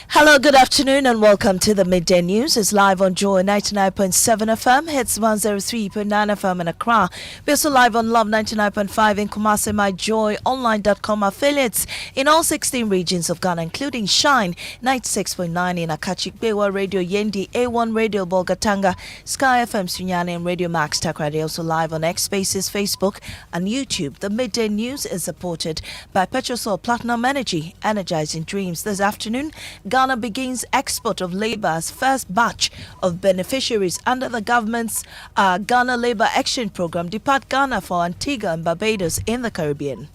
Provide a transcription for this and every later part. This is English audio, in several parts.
Hello, good afternoon, and welcome to the Midday News. It's live on Joy 99.7 FM, hits 103.9 FM in Accra. We're also live on Love 99.5 in Kumasi, MyJoyOnline.com affiliates in all 16 regions of Ghana, including Shine 96.9 in Akachik, Bewa Radio Yendi, A1 Radio Bolgatanga, Sky FM Sunyani, and Radio Max Takrady. Also live on X Spaces, Facebook, and YouTube. The Midday News is supported by Petroleum Platinum Energy, energizing dreams. This afternoon, Ghana begins export of labor's first batch of beneficiaries under the government's Ghana Labour Exchange Program depart Ghana for Antigua and Barbuda in the Caribbean.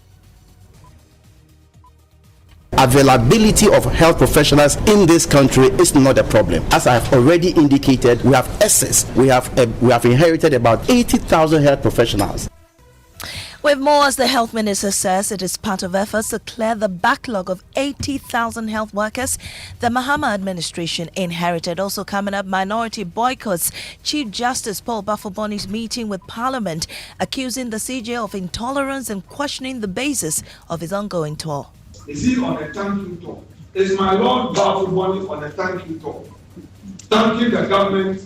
Availability of health professionals in this country is not a problem. As I've already indicated, we have excess. We have inherited about 80,000 health professionals. With more, as the health minister says, it is part of efforts to clear the backlog of 80,000 health workers the Mahama administration inherited. Also coming up, minority boycotts. Chief Justice Paul Bafoboni's meeting with Parliament, accusing the CJ of intolerance and questioning the basis of his ongoing tour. Is he on a thank you tour? Is my Lord Bafoboni on a thank you tour? Thanking the government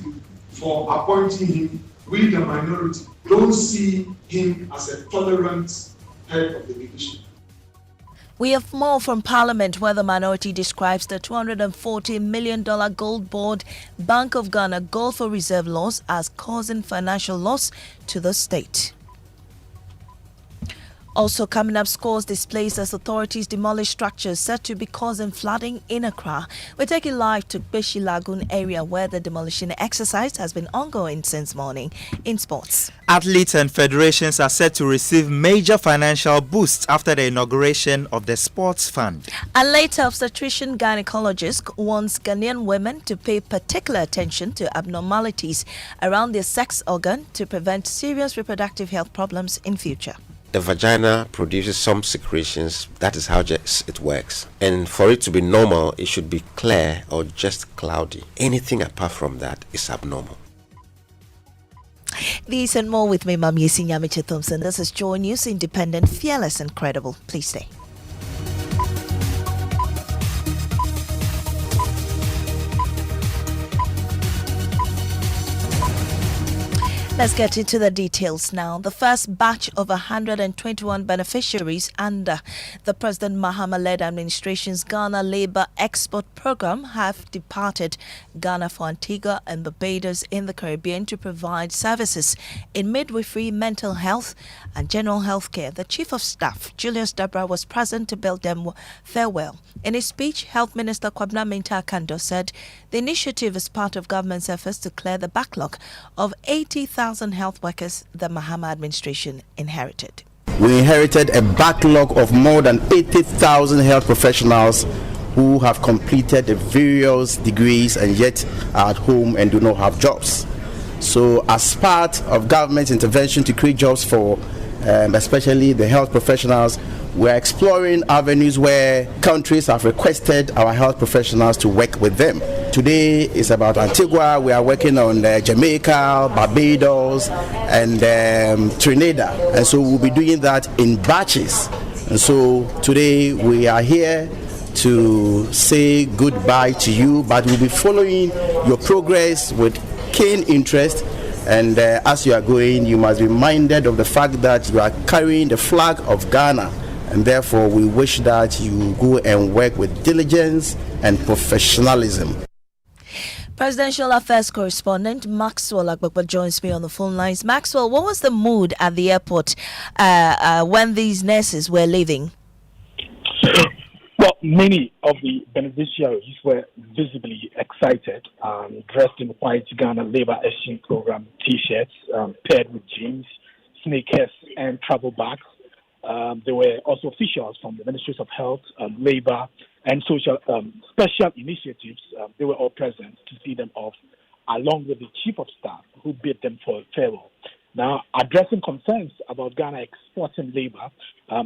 for appointing him. We, the minority, don't see him as a tolerant head of the division. We have more from Parliament, where the minority describes the $240 million gold board Bank of Ghana gold for reserve loss as causing financial loss to the state. Also coming up, scores displaced as authorities demolish structures said to be causing flooding in Accra. We're taking live to Bishi Lagoon area, where the demolition exercise has been ongoing since morning. In sports, athletes and federations are set to receive major financial boosts after the inauguration of the sports fund. And later, obstetrician gynecologist wants Ghanaian women to pay particular attention to abnormalities around their sex organ to prevent serious reproductive health problems in future. The vagina produces some secretions. That is how it works. And for it to be normal, it should be clear or just cloudy. Anything apart from that is abnormal. These and more with me, Maame Esi Nyamekye Thompson. This is Joy News, independent, fearless, and credible. Please stay. Let's get into the details now. The first batch of 121 beneficiaries under the President Mahama-led administration's Ghana Labour Export Program have departed Ghana for Antigua and Barbuda in the Caribbean to provide services in midwifery, mental health, and general health care. The Chief of Staff, Julius Dabra, was present to bid them farewell. In his speech, Health Minister Kwabena Mintah-Kando said the initiative is part of government's efforts to clear the backlog of 80,000 health workers the Mahama administration inherited. We inherited a backlog of more than 80,000 health professionals who have completed the various degrees and yet are at home and do not have jobs. So as part of government's intervention to create jobs for especially the health professionals, we're exploring avenues where countries have requested our health professionals to work with them. Today is about Antigua. We are working on Jamaica, Barbados, and Trinidad. And so we'll be doing that in batches. And so today we are here to say goodbye to you, but we'll be following your progress with keen interest. And as you are going, you must be minded of the fact that you are carrying the flag of Ghana. And therefore, we wish that you go and work with diligence and professionalism. Presidential Affairs correspondent Maxwell Agbagba joins me on the phone lines. Maxwell, what was the mood at the airport when these nurses were leaving? Well, many of the beneficiaries were visibly excited, dressed in white Ghana Labour Exchange Program T-shirts, paired with jeans, sneakers, and travel bags. There were also officials from the Ministries of Health, Labour, and Social Special Initiatives. They were all present to see them off, along with the Chief of Staff, who bid them for farewell. Now, addressing concerns about Ghana exporting labour,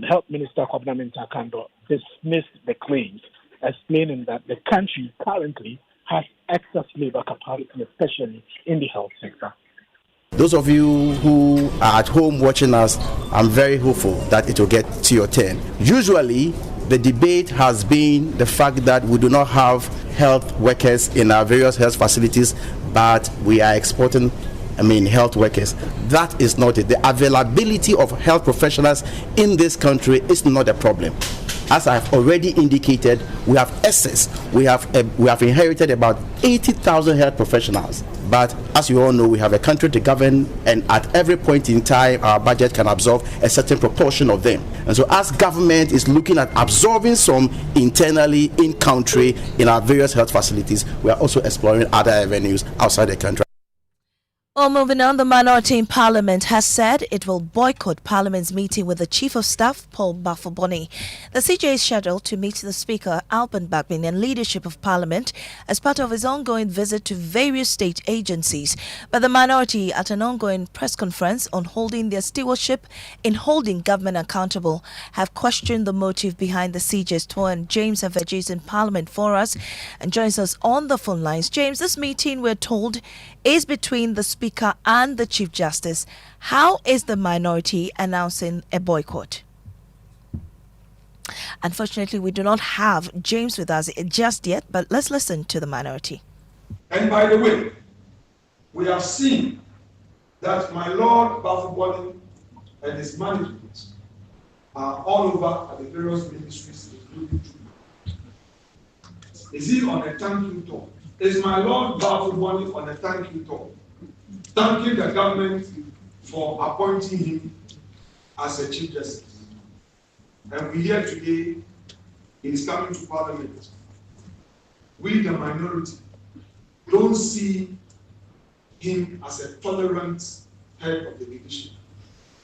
Health Minister Kwabena Mintah-Kando dismissed the claims, explaining that the country currently has excess labour capacity, especially in the health sector. Those of you who are at home watching us, I'm very hopeful that it will get to your turn. Usually, The debate has been the fact that we do not have health workers in our various health facilities, but we are exporting health workers. That is not it. The availability of health professionals in this country is not a problem. As I've already indicated, we have excess. We have inherited about 80,000 health professionals. But as you all know, we have a country to govern, and at every point in time, our budget can absorb a certain proportion of them. And so as government is looking at absorbing some internally in country in our various health facilities, we are also exploring other avenues outside the country. Well, moving on, the minority in Parliament has said it will boycott Parliament's meeting with the Chief of Staff, Paul Bafuboni. The CJ is scheduled to meet the Speaker, Alban Bagbin, and leadership of Parliament as part of his ongoing visit to various state agencies. But the minority, at an ongoing press conference on holding their stewardship in holding government accountable, have questioned the motive behind the CJ's tour. And James Aveji is in Parliament for us and joins us on the phone lines. James, this meeting, we're told, is between the Speaker and the Chief Justice. How is the minority announcing a boycott? Unfortunately, we do not have James with us just yet, but let's listen to the minority. And by the way, we have seen that my Lord Bafuboni and his management are all over at the various ministries, including Juba. Is he on a thank you tour? Is my Lord Bafuboni on a thank you tour? Thanking the government for appointing him as a Chief Justice. And we hear today he is coming to Parliament. We, the minority, don't see him as a tolerant head of the division,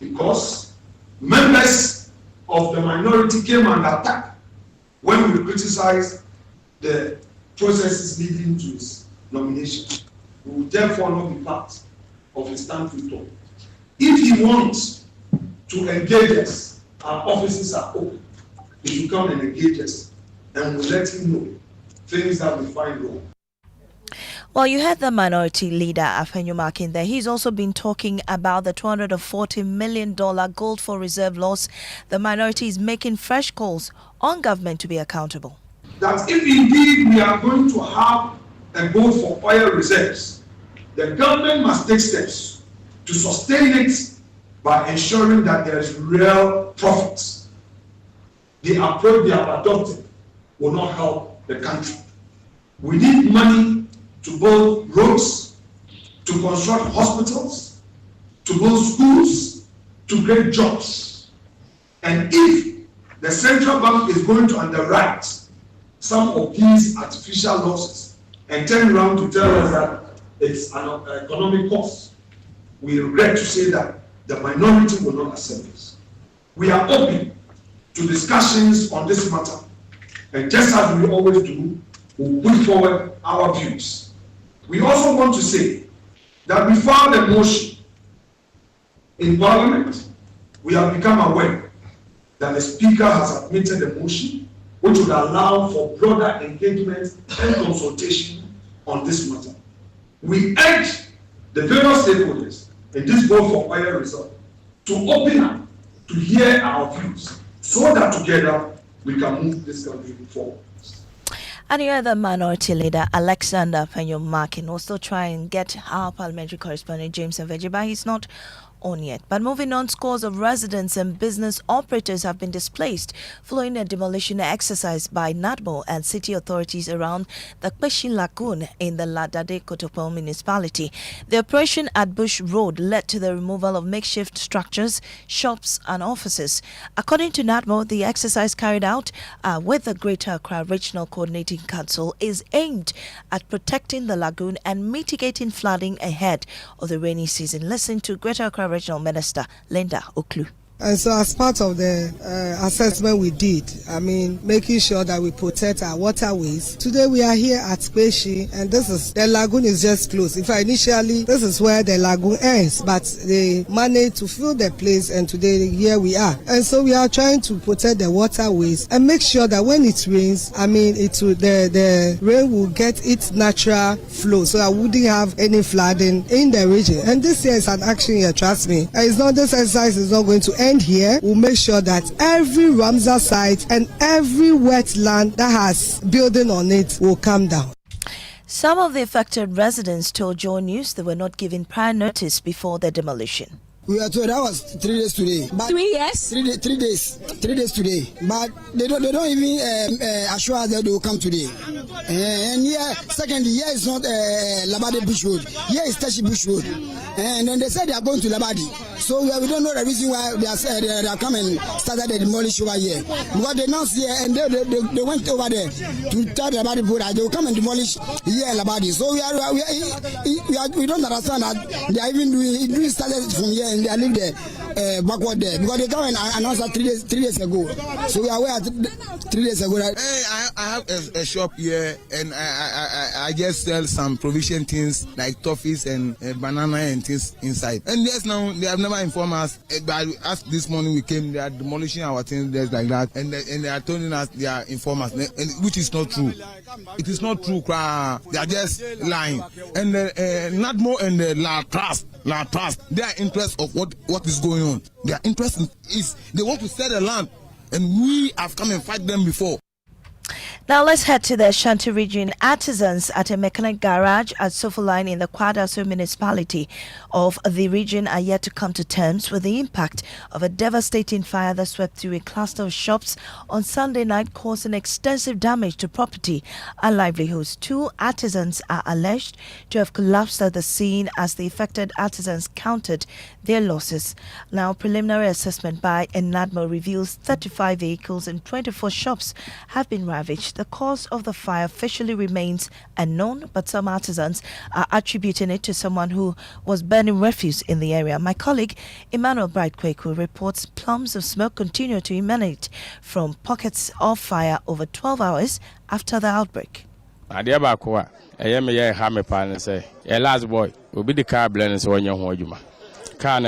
because members of the minority came under attack when we criticized the processes leading to his nomination. We will therefore not be part of his thank you talk. If he wants to engage us, our offices are open. He should come and engage us, and we'll let him know things that we find wrong. Well, you heard the minority leader, Afenyo in there. He's also been talking about the $240 million gold for reserve loss. The minority is making fresh calls on government to be accountable. That if indeed we are going to have a goal for oil reserves, the government must take steps to sustain it by ensuring that there is real profits. The approach they have adopted will not help the country. We need money to build roads, to construct hospitals, to build schools, to create jobs. And if the central bank is going to underwrite some of these artificial losses and turn around to tell us that it's an economic cost, we regret to say that the minority will not accept this. We are open to discussions on this matter, and just as we always do, we'll put forward our views. We also want to say that we filed a motion in Parliament. We have become aware that the Speaker has submitted a motion which would allow for broader engagement and consultation on this matter. We urge the various stakeholders in this vote for oil reserve to open up to hear our views so that together we can move this country forward. And you the minority leader, Alexander Penyo-Markin, will still try and get our parliamentary correspondent, James Aveji, but he's not on yet. But moving on, scores of residents and business operators have been displaced following a demolition exercise by NADMO and city authorities around the Kpeshi Lagoon in the Ladade Kotopo municipality. The operation at Bush Road led to the removal of makeshift structures, shops and offices. According to NADMO, the exercise carried out with the Greater Accra Regional Coordinating Council is aimed at protecting the lagoon and mitigating flooding ahead of the rainy season. Listen to Greater Accra Regional Minister Linda Oklu. And so as part of the assessment we did, making sure that we protect our waterways. Today we are here at Kpeshi, and the lagoon is just close. In fact, initially, this is where the lagoon ends, but they managed to fill the place, and today here we are. And so we are trying to protect the waterways and make sure that when it rains, the rain will get its natural flow, so I wouldn't have any flooding in the region. And this year is an action year, trust me. And this exercise is not going to end end here. We'll make sure that every Ramsar site and every wetland that has building on it will come down. Some of the affected residents told Joy News they were not given prior notice before the demolition. We are told that was 3 days today. But 3 years? 3 days. 3 days today. But they don't even assure us that they will come today. And here, secondly, here is not Labadi Bush Road. Here is Tashi Bush Road. And then they said they are going to Labadi. So we don't know the reason why they are coming and started the demolition over here. Because they announced here and they went over there to tell Labadi Buddha they will come and demolish here Labadi. So we don't understand that they are even doing started from here. They are living there backward there because they come and announced that 3 days ago. So we are aware 3 days ago. Right? I have a shop here and I just sell some provision things like toffees and banana and things inside. And yes, now they have never informed us. But as this morning we came, they are demolishing our things just like that, and they are telling us they are informed us, which is not true. It is not true. They are just lying. And not more in the La Trust. Their interest of what is going on. Their interest is they want to sell the land, and we have come and fight them before. Now let's head to the Ashanti region. Artisans at a mechanic garage at Sofoline in the Kwadaso municipality of the region are yet to come to terms with the impact of a devastating fire that swept through a cluster of shops on Sunday night, causing extensive damage to property and livelihoods. 2 artisans are alleged to have collapsed at the scene as the affected artisans counted their losses. Now, preliminary assessment by NADMO reveals 35 vehicles and 24 shops have been ravaged. The cause of the fire officially remains unknown, but some artisans are attributing it to someone who was burning refuse in the area. My colleague Emmanuel Bright-Kweku reports plumes of smoke continue to emanate from pockets of fire over 12 hours after the outbreak. Adia bakwa eyeme ye ha me pa ne say e last boy obi the car blend so onye ho adwuma car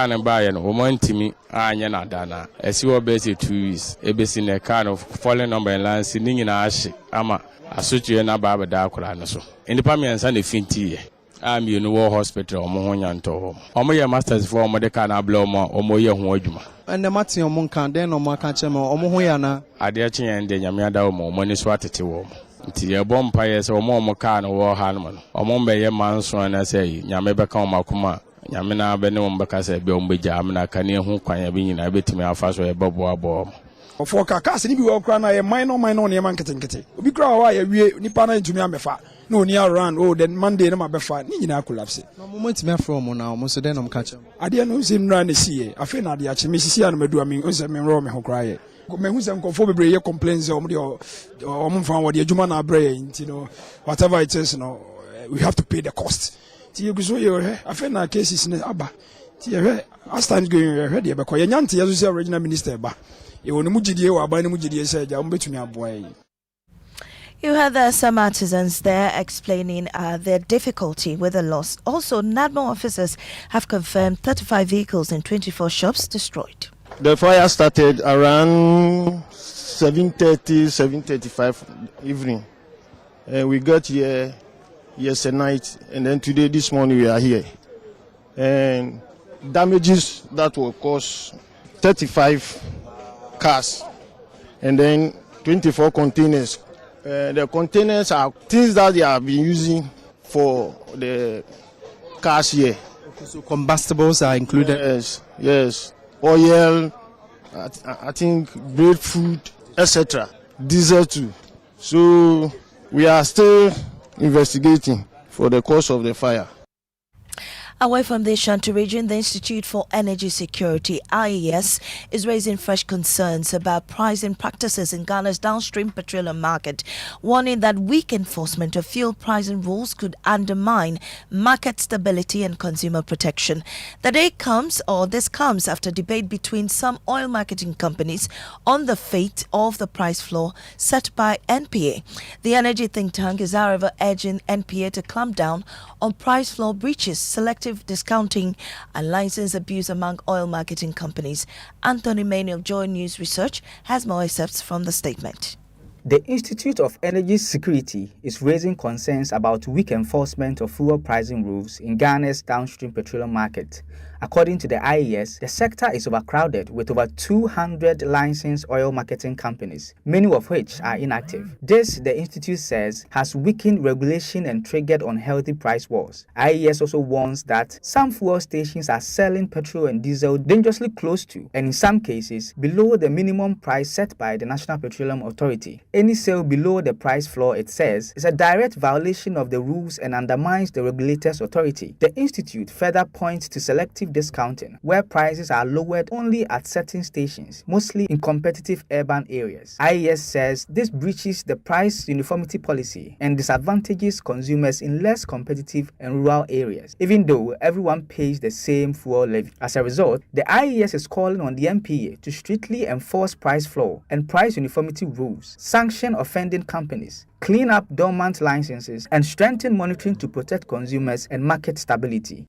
ne ba ye no o mantimi anya na dana esi wo be say 2 weeks ebesi ne car no falling number lance ni nyina ahye ama asotue na ba da akura ne so enipa miensa ne finti ye ami no wo hospital omo ho nyanto omo ye masters for omo de car na bla omo ye ho adwuma and the mati omo kan den omo aka chema omo ho ya na ade kyen de nyame ada omo ni so atete wo nti ye bompa ye se omo car no wo ha no omo mbe ye manso na say nyame beka omo akoma nyame na be ne omo beka say be omo beja amna ka ne hu kwan ya be nyina betimi afa so ye babo abo for kakase ni bi wo kra na ye minor ne man ketenkete obi kra wa ya wie nipa na ntumi amefa na oni around then Monday na mabefa ni nyina collapse no moment me from na omo so den omo ka chem ade no sim nra na sie afi na ade a cheme sisi anu madu ami onse me ro me ho kra ye me hu sem konfo bebre ye complaints omo de omo fan wo de adwuma na abre nti no whatever it is no we have to pay the cost ti you go so ye afi na cases ne aba ti ye as time going ye de be ko ye nyante ye so say original minister ba ye wonu mugidie wa ba ne mugidie say ja omo betumi aboa ye. You heard some artisans there explaining their difficulty with the loss. Also, NADMO officers have confirmed 35 vehicles and 24 shops destroyed. The fire started around 7:30, 7:35 evening. We got here yesterday night, and then today, this morning, we are here. And damages that will cause 35 cars, and then 24 containers. The containers are things that they have been using for the cars here. Okay, so combustibles are included? Yes. Oil, I think breadfruit, etc. Diesel too. So we are still investigating for the cause of the fire. Away from the Ashanti region, the Institute for Energy Security, IES, is raising fresh concerns about pricing practices in Ghana's downstream petroleum market, warning that weak enforcement of fuel pricing rules could undermine market stability and consumer protection. This comes after debate between some oil marketing companies on the fate of the price floor set by NPA. The energy think tank is, however, urging NPA to clamp down on price floor breaches, selective discounting and license abuse among oil marketing companies. Anthony Manuel, Joy News Research, has more excerpts from the statement. The Institute of Energy Security is raising concerns about weak enforcement of fuel pricing rules in Ghana's downstream petroleum market. According to the IES, the sector is overcrowded with over 200 licensed oil marketing companies, many of which are inactive. This, the institute says, has weakened regulation and triggered unhealthy price wars. IES also warns that some fuel stations are selling petrol and diesel dangerously close to, and in some cases, below the minimum price set by the National Petroleum Authority. Any sale below the price floor, it says, is a direct violation of the rules and undermines the regulator's authority. The institute further points to selective discounting, where prices are lowered only at certain stations, mostly in competitive urban areas. IES says this breaches the price uniformity policy and disadvantages consumers in less competitive and rural areas, even though everyone pays the same fuel levy. As a result, the IES is calling on the NPA to strictly enforce price floor and price uniformity rules, sanction offending companies, clean up dormant licenses, and strengthen monitoring to protect consumers and market stability.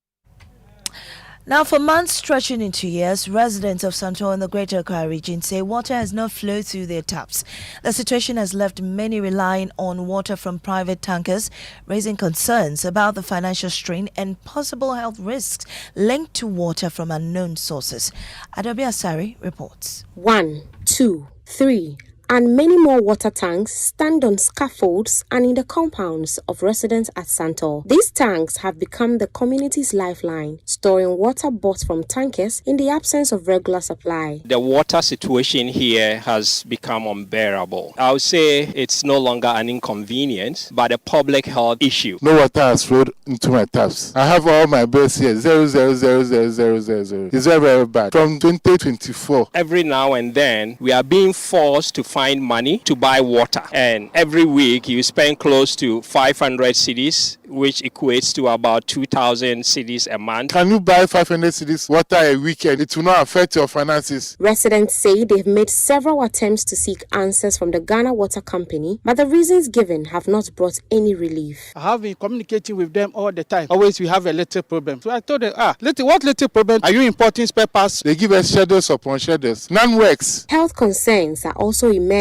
Now, for months stretching into years, residents of Santo and the Greater Accra region say water has not flowed through their taps. The situation has left many relying on water from private tankers, raising concerns about the financial strain and possible health risks linked to water from unknown sources. Adobe Asari reports. 1, 2, 3. And many more water tanks stand on scaffolds and in the compounds of residents at Santo. These tanks have become the community's lifeline, storing water bought from tankers in the absence of regular supply. The water situation here has become unbearable. I would say it's no longer an inconvenience, but a public health issue. No water has flowed into my taps. I have all my bills here, 0. It's very, very bad. From 2024. Every now and then, we are being forced to find money to buy water, and every week you spend close to 500 cedis, which equates to about 2,000 cedis a month. Can you buy 500 cedis water a weekend? It will not affect your finances. Residents say they've made several attempts to seek answers from the Ghana Water Company, but the reasons given have not brought any relief. I have been communicating with them all the time. Always we have a little problem. So I told them, what little problem? Are you importing spare parts? They give us schedules upon schedules. None works. Health concerns are also emerging.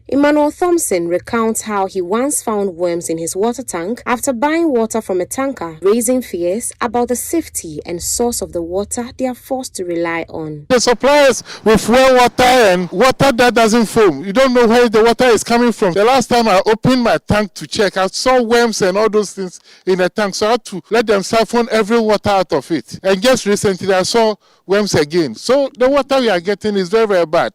Emmanuel Thompson recounts how he once found worms in his water tank after buying water from a tanker, raising fears about the safety and source of the water they are forced to rely on. The suppliers with well water and water that doesn't foam. You don't know where the water is coming from. The last time I opened my tank to check, I saw worms and all those things in the tank, so I had to let them siphon every water out of it. And just recently I saw worms again. So the water we are getting is very, very bad.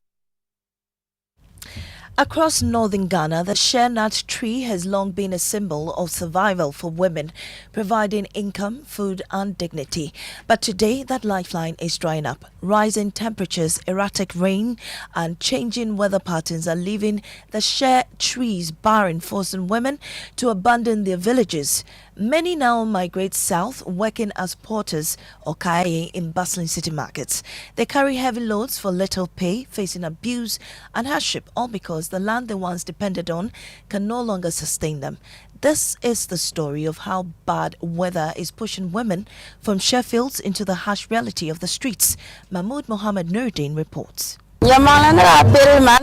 Across northern Ghana, the shea nut tree has long been a symbol of survival for women, providing income, food and dignity. But today, that lifeline is drying up. Rising temperatures, erratic rain and changing weather patterns are leaving the shea trees barren, forcing women to abandon their villages. Many now migrate south, working as porters or kaye in bustling city markets. They carry heavy loads for little pay, facing abuse and hardship, all because the land they once depended on can no longer sustain them. This is the story of how bad weather is pushing women from Sheffields into the harsh reality of the streets. Mahmoud Mohammed Nuruddin reports.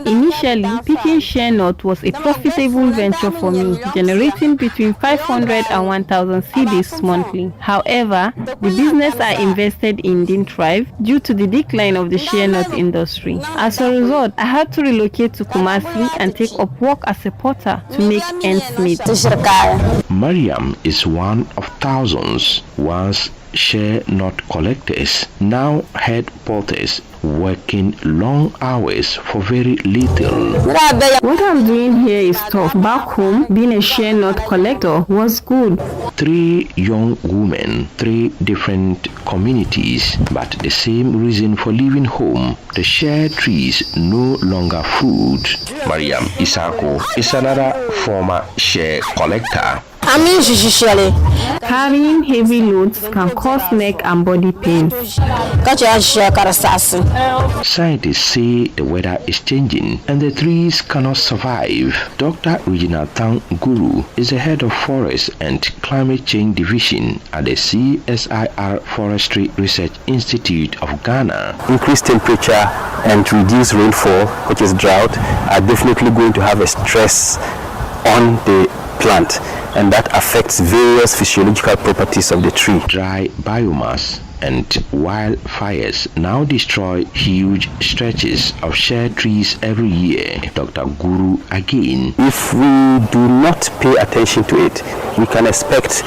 Initially, picking shea nut was a profitable venture for me, generating between 500 and 1,000 cedis monthly. However, the business I invested in didn't thrive due to the decline of the shea nut industry. As a result, I had to relocate to Kumasi and take up work as a porter to make ends meet. Mariam is one of thousands once shea nut collectors, now head porters, working long hours for very little. What I'm doing here is tough. Back home, being a shea nut collector was good. 3 young women, 3 different communities, but the same reason for leaving home. The shea trees no longer fruit. Mariam Isako is another former shea collector. Carrying heavy loads can cause neck and body pain. Scientists say the weather is changing and the trees cannot survive. Dr. Regina Tang Guru is the head of Forest and Climate Change Division at the CSIR Forestry Research Institute of Ghana. Increased temperature and reduced rainfall, which is drought, are definitely going to have a stress on the plant, and that affects various physiological properties of the tree. Dry biomass and wildfires now destroy huge stretches of shea trees every year. Dr. Guru again. If we do not pay attention to it, we can expect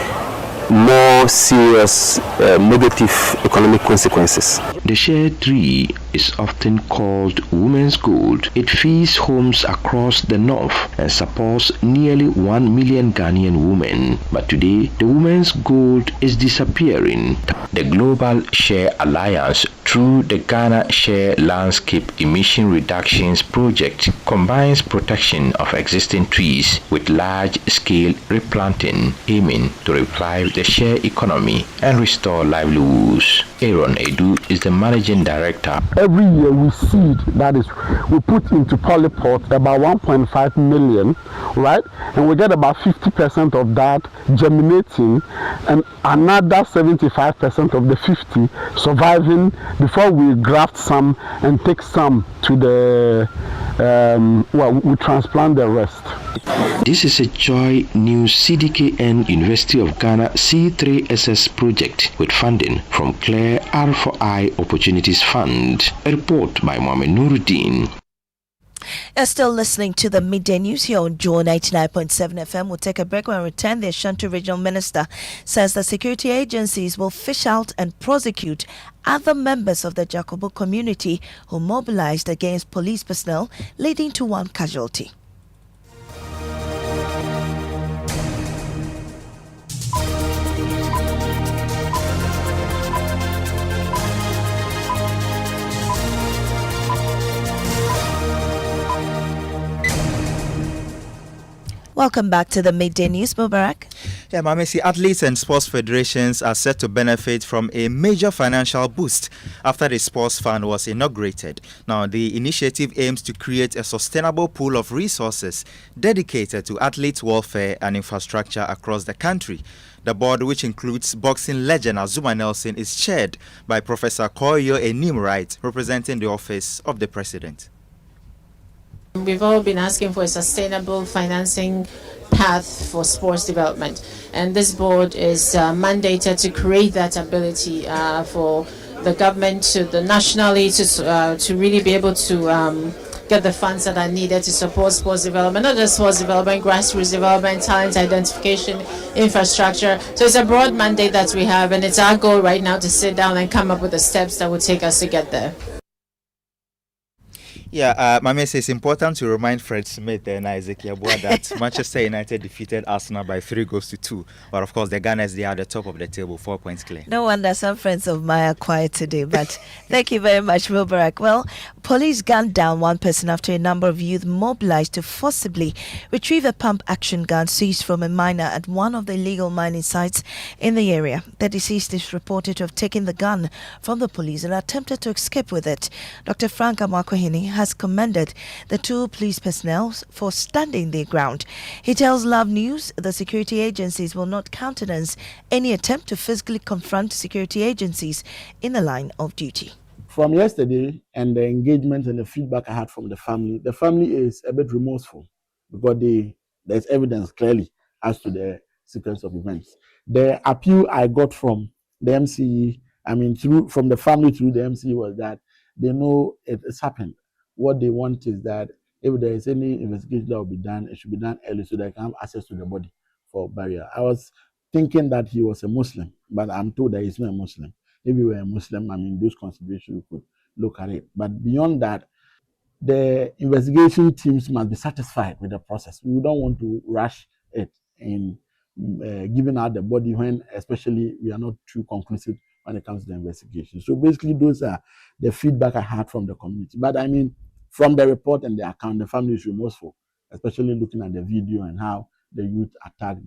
more serious negative economic consequences. The shea tree is often called women's gold. It feeds homes across the north and supports nearly 1 million Ghanaian women. But today, the women's gold is disappearing. The Global Shea Alliance, through the Ghana Shea Landscape Emission Reductions Project, combines protection of existing trees with large-scale replanting, aiming to revive the shea economy and restore livelihoods. Aaron Edu is the managing director. Every year we seed, that is, we put into polypot about 1.5 million, right? And we get about 50% of that germinating and another 75% of the 50 surviving before we graft some and take some to the, we transplant the rest. This is a Joy News CDKN University of Ghana C3SS project with funding from Claire R4I Opportunities Fund. A report by Maame Nuruddin. You're still listening to the Midday News here on Joy 99.7 FM. We'll take a break when we return. The Ashanti Regional Minister says the security agencies will fish out and prosecute other members of the Jakobu community who mobilized against police personnel, leading to one casualty. Welcome back to the Midday News, Mubarak. Yeah, Maame Esi, athletes and sports federations are set to benefit from a major financial boost after the sports fund was inaugurated. Now, the initiative aims to create a sustainable pool of resources dedicated to athletes' welfare and infrastructure across the country. The board, which includes boxing legend Azuma Nelson, is chaired by Professor Koyo Enimwright, representing the office of the president. We've all been asking for a sustainable financing path for sports development, and this board is mandated to create that ability for the government to the nationally to really be able to get the funds that are needed to support sports development, not just sports development, grassroots development, talent identification, infrastructure. So it's a broad mandate that we have, and it's our goal right now to sit down and come up with the steps that will take us to get there. Yeah, Maame Esi, it's important to remind Fred Smith and Isaac Yabua that Manchester United defeated Arsenal by 3-2. But of course, the Gunners, they are at the top of the table, 4 points clear. No wonder some friends of mine are quiet today, but thank you very much, Mubarak. Well, police gunned down one person after a number of youth mobilized to forcibly retrieve a pump-action gun seized from a miner at one of the illegal mining sites in the area. The deceased is reported to have taken the gun from the police and attempted to escape with it. Dr. Frank Amakwahini has commended the two police personnel for standing their ground. He tells Love News the security agencies will not countenance any attempt to physically confront security agencies in the line of duty. From yesterday and the engagement and the feedback I had from the family is a bit remorseful because there's evidence clearly as to the sequence of events. The appeal I got from the MCE, from the family through the MCE, was that they know it's happened. What they want is that if there is any investigation that will be done, it should be done early so they can have access to the body for burial. I was thinking that he was a Muslim, but I'm told that he's not a Muslim. If he were a Muslim, those considerations we could look at it. But beyond that, the investigation teams must be satisfied with the process. We don't want to rush it in giving out the body when, especially, we are not too conclusive when it comes to the investigation. So basically, those are the feedback I had from the community. But from the report and the account, the family is remorseful, especially looking at the video and how the youth attacked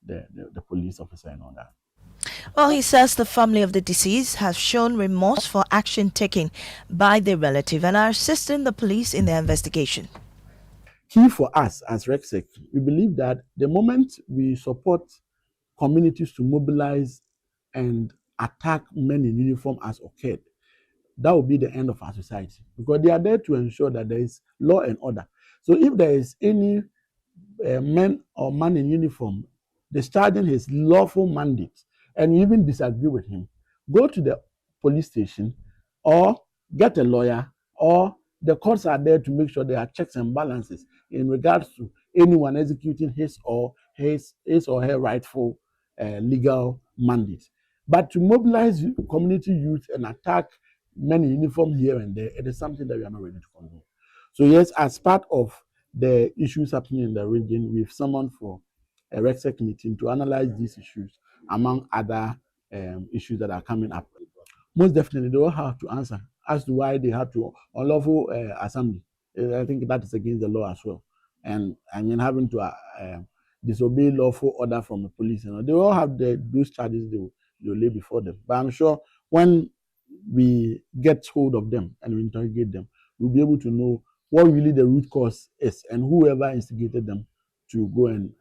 the police officer and all that. Well, he says the family of the deceased has shown remorse for action taken by their relative and are assisting the police in their investigation. Key for us as RECSEC, we believe that the moment we support communities to mobilize and attack men in uniform as occurred, that will be the end of our society, because they are there to ensure that there is law and order. So if there is any man or man in uniform discharging his lawful mandate and you even disagree with him, go to the police station or get a lawyer, or the courts are there to make sure there are checks and balances in regards to anyone executing his or her rightful legal mandate. But to mobilize community youth and attack men in uniform here and there, it is something that we are not ready to condone. So yes, as part of the issues happening in the region, we've summoned for a RECSEC meeting to analyze these issues among other issues that are coming up. Most definitely, they will have to answer as to why they had to unlawful assembly. I think that is against the law as well. And I mean, having to disobey lawful order from the police, they all have those charges they will lay before them. But I'm sure when we get hold of them and we interrogate them, we'll be able to know what really the root cause is and whoever instigated them to go and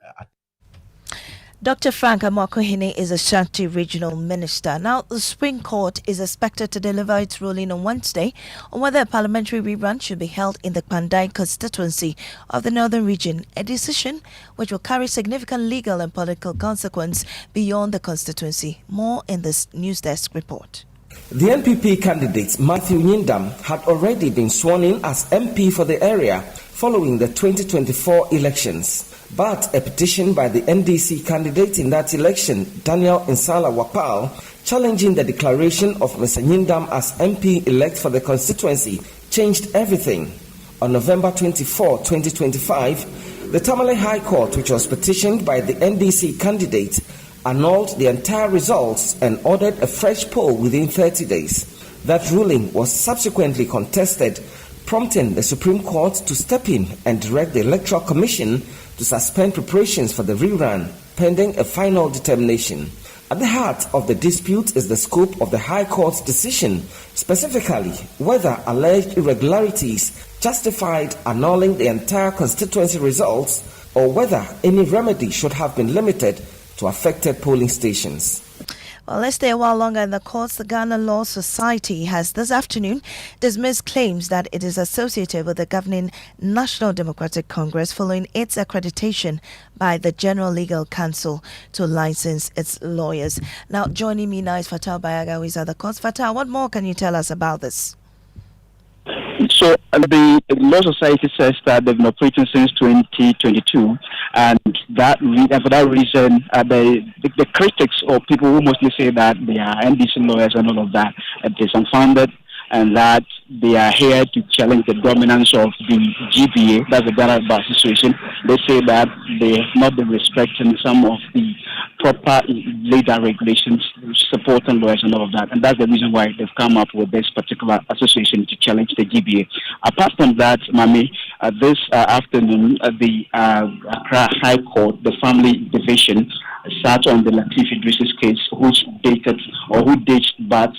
Dr. Frank Amokohene is Ashanti Regional Minister. Now, the Supreme Court is expected to deliver its ruling on Wednesday on whether a parliamentary rerun should be held in the Pandai constituency of the Northern Region, a decision which will carry significant legal and political consequence beyond the constituency. More in this News Desk report. The NPP candidate Matthew Nyindam had already been sworn in as MP for the area following the 2024 elections. But a petition by the NDC candidate in that election, Daniel Nsala Wapal, challenging the declaration of Mr. Nyindam as MP-elect for the constituency, changed everything. On November 24, 2025, the Tamale High Court, which was petitioned by the NDC candidate, annulled the entire results and ordered a fresh poll within 30 days. That ruling was subsequently contested, prompting the Supreme Court to step in and direct the Electoral Commission to suspend preparations for the rerun, pending a final determination. At the heart of the dispute is the scope of the High Court's decision, specifically whether alleged irregularities justified annulling the entire constituency results or whether any remedy should have been limited to affected polling stations. Well, let's stay a while longer in the courts. The Ghana Law Society has this afternoon dismissed claims that it is associated with the governing National Democratic Congress following its accreditation by the General Legal Council to license its lawyers. Now, joining me now is Fatal Bayaga, who is at the courts. Fatal, what more can you tell us about this? So the Law Society says that they've been operating since 2022, and for that reason, the critics or people who mostly say that they are NDC lawyers and all of that, it is unfounded, and that they are here to challenge the dominance of the GBA, that's the Ghana Bar Association. They say that they have not been respecting some of the proper legal regulations supporting lawyers and all of that, and that's the reason why they've come up with this particular association to challenge the GBA. Apart from that, Maame, this afternoon, the Accra High Court, the Family Division, sat on the Latif Idris's case, who dates back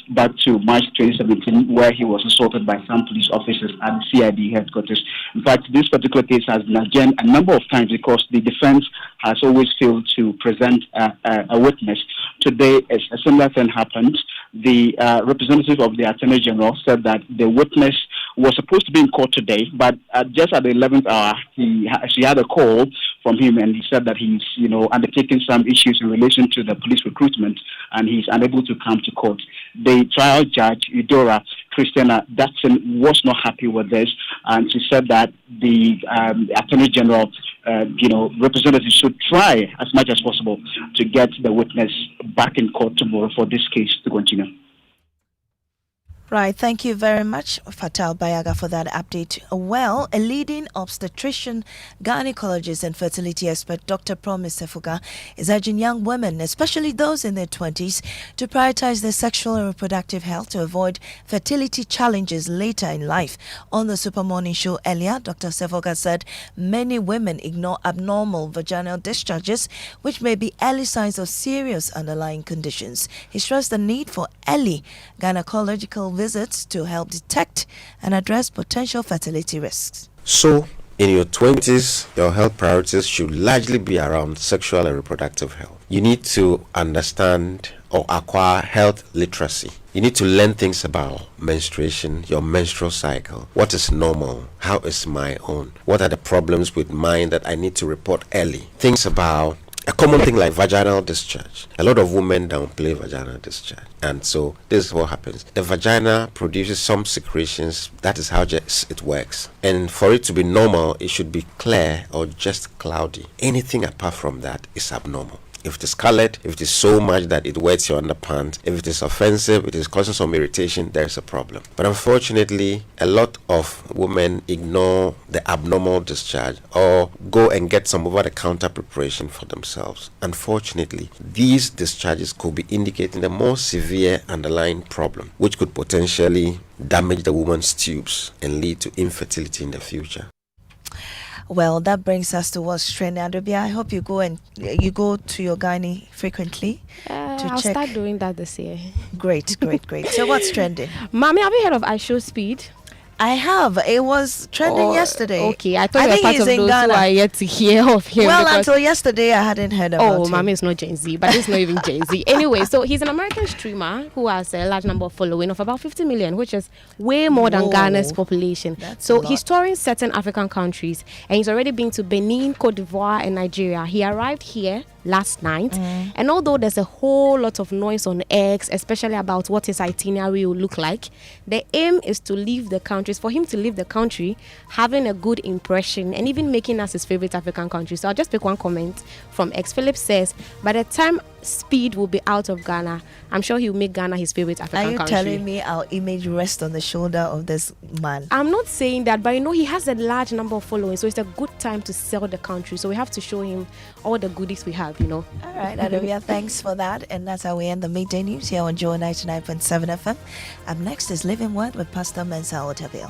to March 2017, where he was assaulted by some police officers at the CID headquarters. In fact, this particular case has been adjourned a number of times because the defense has always failed to present a witness. Today, a similar thing happened. The representative of the Attorney General said that the witness was supposed to be in court today, but just at the 11th hour, she had a call from him, and he said that he's, undertaking some issues in relation to the police recruitment, and he's unable to come to court. The trial judge, Eudora Christiana Datson, was not happy with this, and she said that the Attorney General, representative should try as much as possible to get the witness back in court tomorrow for this case to continue. Right, thank you very much, Fatal Bayaga, for that update. Well, a leading obstetrician, gynecologist, and fertility expert, Dr. Promise Sefuga, is urging young women, especially those in their 20s, to prioritize their sexual and reproductive health to avoid fertility challenges later in life. On the Super Morning Show earlier, Dr. Sefuga said many women ignore abnormal vaginal discharges, which may be early signs of serious underlying conditions. He stressed the need for early gynecological visits to help detect and address potential fertility risks. So, in your 20s, your health priorities should largely be around sexual and reproductive health. You need to understand or acquire health literacy. You need to learn things about menstruation, your menstrual cycle. What is normal? How is my own? What are the problems with mine that I need to report early? Things about a common thing like vaginal discharge. A lot of women downplay vaginal discharge. And so this is what happens. The vagina produces some secretions. That is how it works. And for it to be normal, it should be clear or just cloudy. Anything apart from that is abnormal. If it is colored, if it is so much that it wets your underpants, if it is offensive, it is causing some irritation, there is a problem. But unfortunately, a lot of women ignore the abnormal discharge or go and get some over-the-counter preparation for themselves. Unfortunately, these discharges could be indicating a more severe underlying problem, which could potentially damage the woman's tubes and lead to infertility in the future. Well, that brings us to what's trending. Adobia, I hope you go to your gynae frequently to I'll check. start doing that this year. Great. So what's trending? Mommy, have you heard of I Show Speed? I have. It was trending yesterday. Okay, I thought you were part of those who are yet to hear of him. Well, until yesterday, I hadn't heard about him. Oh, Mommy is not Gen Z, but it's not even Gen Z. Anyway, so he's an American streamer who has a large number of following of about 50 million, which is way more than Ghana's population. So he's touring certain African countries, and he's already been to Benin, Cote d'Ivoire, and Nigeria. He arrived here last night, and although there's a whole lot of noise on X, especially about what his itinerary will look like, the aim is to leave the countries, for him to leave the country having a good impression and even making us his favorite African country. So I'll just pick one comment from X. Philip says, by the time Speed will be out of Ghana, I'm sure he'll make Ghana his favorite African country. Are you telling me our image rests on the shoulder of this man? I'm not saying that, but he has a large number of followers, so it's a good time to sell the country. So we have to show him all the goodies we have, All right, Adobia, thanks for that. And that's how we end the Midday News here on Joy 99.7 FM. Up next is Living Word with Pastor Mensa Otabil.